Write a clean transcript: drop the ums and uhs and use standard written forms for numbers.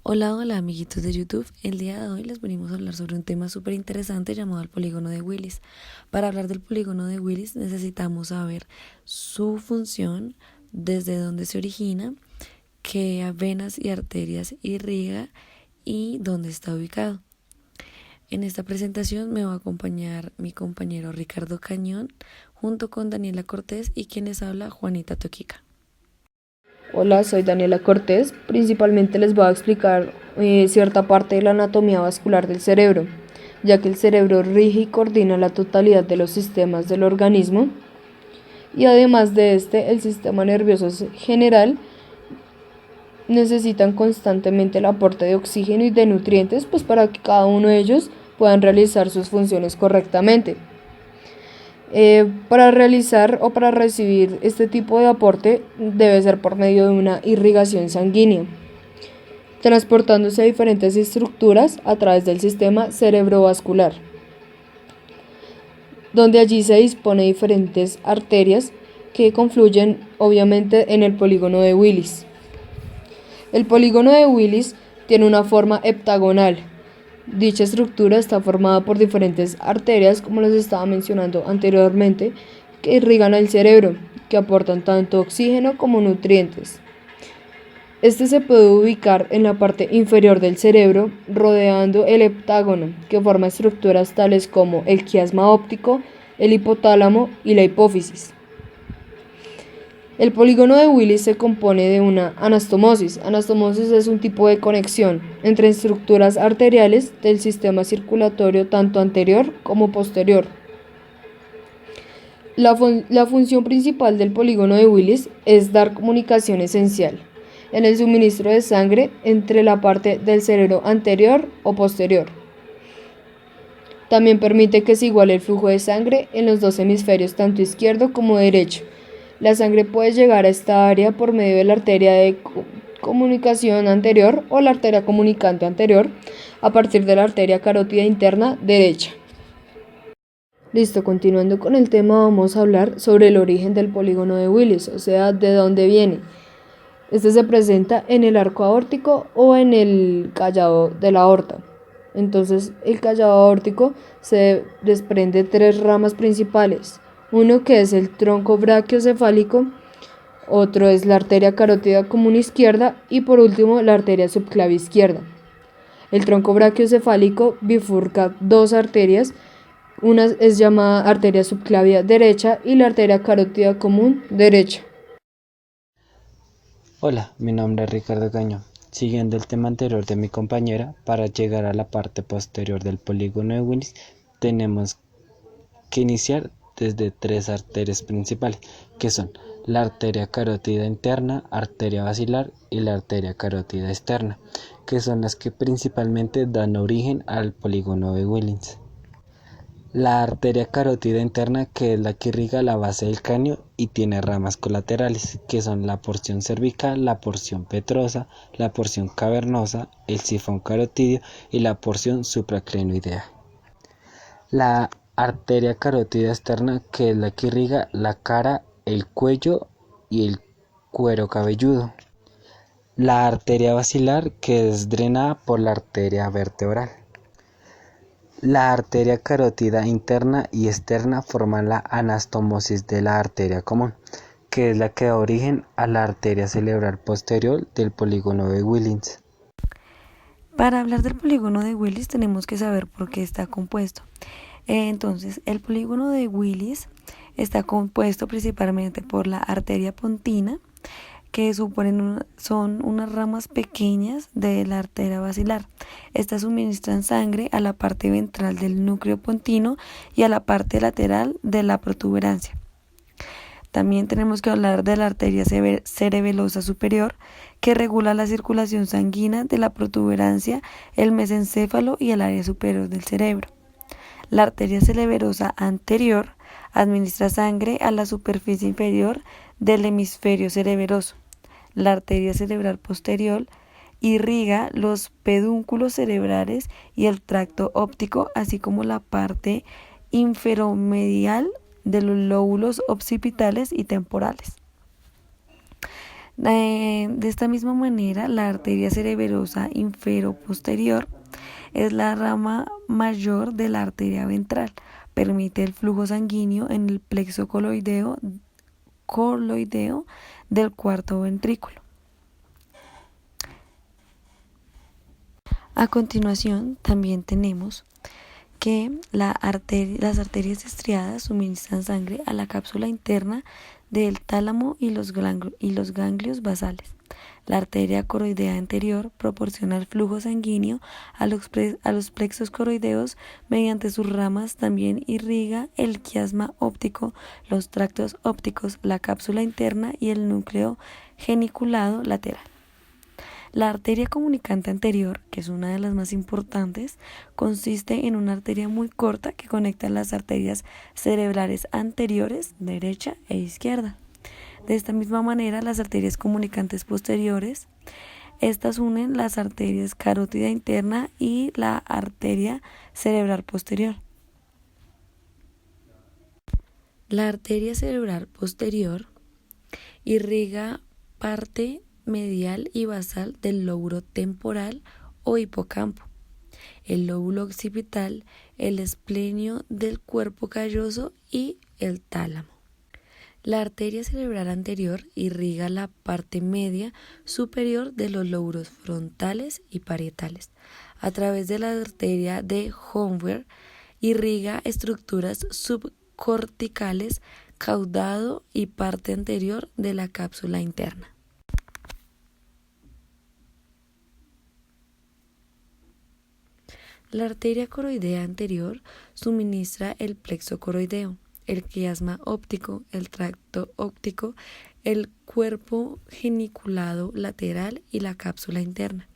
Hola, hola amiguitos de YouTube. El día de hoy les venimos a hablar sobre un tema súper interesante llamado el polígono de Willis. Para hablar del polígono de Willis necesitamos saber su función, desde dónde se origina, qué venas y arterias irriga y dónde está ubicado. En esta presentación me va a acompañar mi compañero Ricardo Cañón junto con Daniela Cortés y quien les habla Juanita Toquica. Hola, soy Daniela Cortés. Principalmente les voy a explicar cierta parte de la anatomía vascular del cerebro, ya que el cerebro rige y coordina la totalidad de los sistemas del organismo y además de este, el sistema nervioso general necesitan constantemente el aporte de oxígeno y de nutrientes pues para que cada uno de ellos puedan realizar sus funciones correctamente. Para realizar o para recibir este tipo de aporte debe ser por medio de una irrigación sanguínea, transportándose a diferentes estructuras a través del sistema cerebrovascular, donde allí se dispone de diferentes arterias que confluyen obviamente en el polígono de Willis. El polígono de Willis tiene una forma heptagonal. Dicha estructura está formada por diferentes arterias, como les estaba mencionando anteriormente, que irrigan al cerebro, que aportan tanto oxígeno como nutrientes. Este se puede ubicar en la parte inferior del cerebro, rodeando el heptágono, que forma estructuras tales como el quiasma óptico, el hipotálamo y la hipófisis. El polígono de Willis se compone de una anastomosis. Anastomosis es un tipo de conexión entre estructuras arteriales del sistema circulatorio tanto anterior como posterior. La función principal del polígono de Willis es dar comunicación esencial en el suministro de sangre entre la parte del cerebro anterior o posterior. También permite que se iguale el flujo de sangre en los dos hemisferios, tanto izquierdo como derecho. La sangre puede llegar a esta área por medio de la arteria de comunicación anterior o la arteria comunicante anterior a partir de la arteria carótida interna derecha. Listo, continuando con el tema, vamos a hablar sobre el origen del polígono de Willis, o sea, de dónde viene. Este se presenta en el arco aórtico o en el callado de la aorta. Entonces, el callado aórtico se desprende de tres ramas principales. Uno que es el tronco brachiocefálico, otro es la arteria carótida común izquierda y por último la arteria subclavia izquierda. El tronco brachiocefálico bifurca dos arterias, una es llamada arteria subclavia derecha y la arteria carótida común derecha. Hola, mi nombre es Ricardo Cañón. Siguiendo el tema anterior de mi compañera, para llegar a la parte posterior del polígono de Willis, tenemos que iniciar desde tres arterias principales, que son la arteria carótida interna, arteria basilar y la arteria carótida externa, que son las que principalmente dan origen al polígono de Willis. La arteria carótida interna, que es la que irriga la base del cráneo y tiene ramas colaterales, que son la porción cervical, la porción petrosa, la porción cavernosa, el sifón carotidio y la porción supracrenoidea. La arteria carótida externa, que es la que irriga la cara, el cuello y el cuero cabelludo. La arteria basilar, que es drenada por la arteria vertebral. La arteria carótida interna y externa forman la anastomosis de la arteria común, que es la que da origen a la arteria cerebral posterior del polígono de Willis. Para hablar del polígono de Willis tenemos que saber por qué está compuesto. Entonces, el polígono de Willis está compuesto principalmente por la arteria pontina, que son unas ramas pequeñas de la arteria basilar. Estas suministran sangre a la parte ventral del núcleo pontino y a la parte lateral de la protuberancia. También tenemos que hablar de la arteria cerebelosa superior, que regula la circulación sanguínea de la protuberancia, el mesencéfalo y el área superior del cerebro. La arteria cerebrosa anterior administra sangre a la superficie inferior del hemisferio cerebroso. La arteria cerebral posterior irriga los pedúnculos cerebrales y el tracto óptico, así como la parte inferomedial de los lóbulos occipitales y temporales. De esta misma manera, la arteria cerebrosa inferoposterior es la rama mayor de la arteria ventral. Permite el flujo sanguíneo en el plexo coloideo del cuarto ventrículo. A continuación, también tenemos que las arterias estriadas suministran sangre a la cápsula interna del tálamo y los ganglios basales. La arteria coroidea anterior proporciona el flujo sanguíneo a los plexos coroideos mediante sus ramas. También irriga el quiasma óptico, los tractos ópticos, la cápsula interna y el núcleo geniculado lateral. La arteria comunicante anterior, que es una de las más importantes, consiste en una arteria muy corta que conecta las arterias cerebrales anteriores, derecha e izquierda. De esta misma manera, las arterias comunicantes posteriores, estas unen las arterias carótida interna y la arteria cerebral posterior. La arteria cerebral posterior irriga parte medial y basal del lóbulo temporal o hipocampo, el lóbulo occipital, el esplenio del cuerpo calloso y el tálamo. La arteria cerebral anterior irriga la parte media superior de los lóbulos frontales y parietales. A través de la arteria de Hohenberg irriga estructuras subcorticales, caudado y parte anterior de la cápsula interna. La arteria coroidea anterior suministra el plexo coroideo, el quiasma óptico, el tracto óptico, el cuerpo geniculado lateral y la cápsula interna.